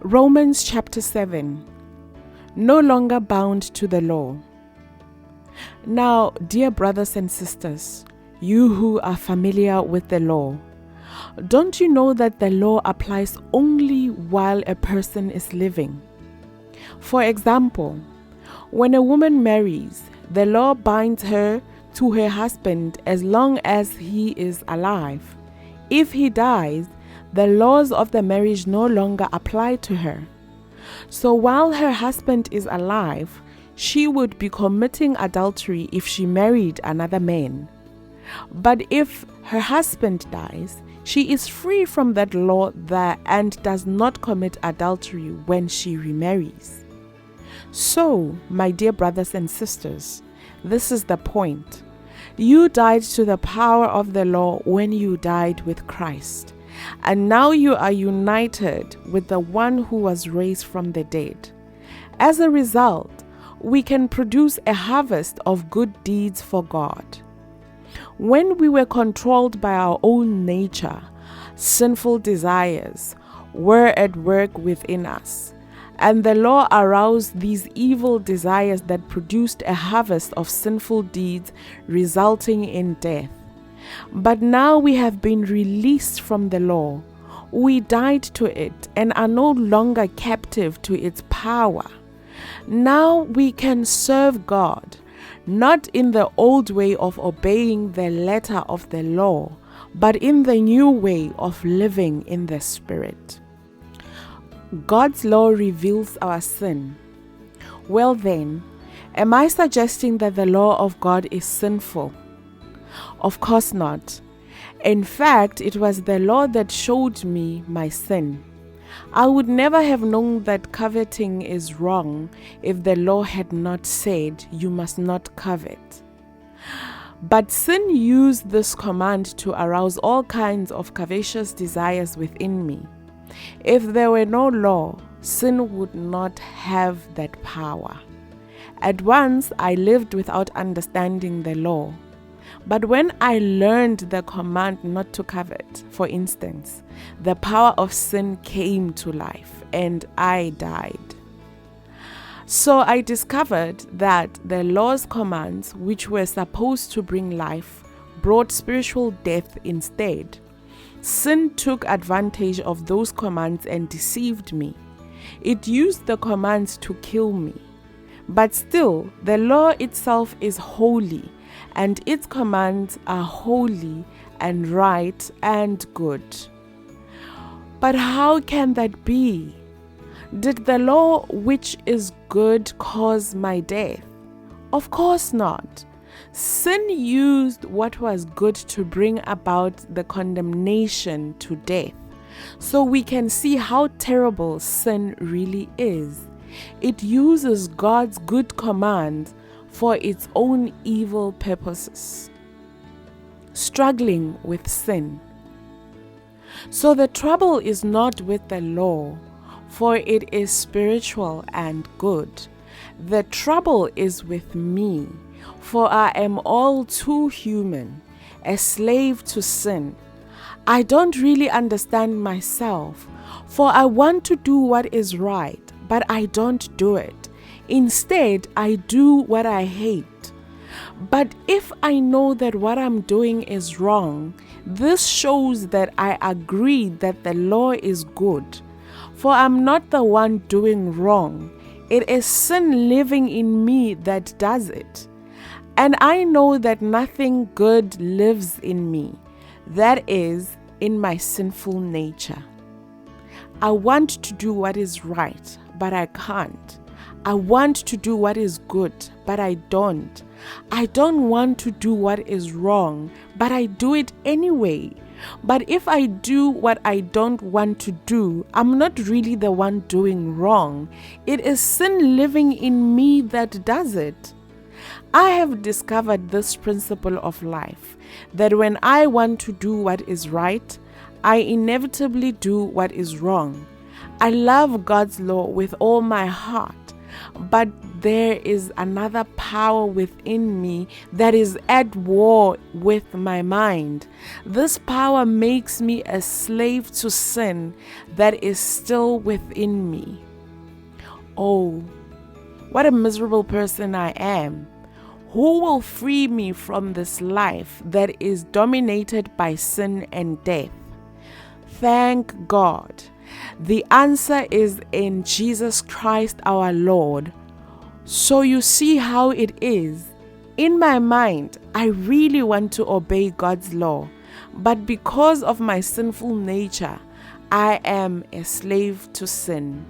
Romans chapter 7. No longer bound to the law. Now, dear brothers and sisters, you who are familiar with the law, don't you know that the law applies only while a person is living? For example, when a woman marries, the law binds her to her husband as long as he is alive. If he dies, the laws of the marriage no longer apply to her. So while her husband is alive, she would be committing adultery if she married another man. But if her husband dies, she is free from that law and does not commit adultery when she remarries. So, my dear brothers and sisters, this is the point. You died to the power of the law when you died with Christ, and now you are united with the one who was raised from the dead. As a result, we can produce a harvest of good deeds for God. When we were controlled by our own nature, sinful desires were at work within us, and the law aroused these evil desires that produced a harvest of sinful deeds resulting in death. But now we have been released from the law. We died to it and are no longer captive to its power. Now we can serve God, not in the old way of obeying the letter of the law, but in the new way of living in the Spirit. God's law reveals our sin. Well then, am I suggesting that the law of God is sinful? Of course not. In fact, it was the law that showed me my sin. I would never have known that coveting is wrong if the law had not said, "You must not covet." But sin used this command to arouse all kinds of covetous desires within me. If there were no law, sin would not have that power. At once, I lived without understanding the law. But when I learned the command not to covet, for instance, the power of sin came to life and I died. So I discovered that the law's commands, which were supposed to bring life, brought spiritual death instead. Sin took advantage of those commands and deceived me. It used the commands to kill me. But still, the law itself is holy, and its commands are holy and right and good. But how can that be? Did the law, which is good, cause my death? Of course not. Sin used what was good to bring about the condemnation to death. So we can see how terrible sin really is. It uses God's good command for its own evil purposes. Struggling with sin. So the trouble is not with the law, for it is spiritual and good. The trouble is with me, for I am all too human, a slave to sin. I don't really understand myself, for I want to do what is right, but I don't do it. Instead, I do what I hate. But if I know that what I'm doing is wrong, this shows that I agree that the law is good. For I'm not the one doing wrong. It is sin living in me that does it. And I know that nothing good lives in me, that is, in my sinful nature. I want to do what is right, but I can't. I want to do what is good, but I don't. I don't want to do what is wrong, but I do it anyway. But if I do what I don't want to do, I'm not really the one doing wrong. It is sin living in me that does it. I have discovered this principle of life, that when I want to do what is right, I inevitably do what is wrong. I love God's law with all my heart, but there is another power within me that is at war with my mind. This power makes me a slave to sin that is still within me. Oh, what a miserable person I am. Who will free me from this life that is dominated by sin and death? Thank God. The answer is in Jesus Christ our Lord. So you see how it is. In my mind, I really want to obey God's law, but because of my sinful nature, I am a slave to sin.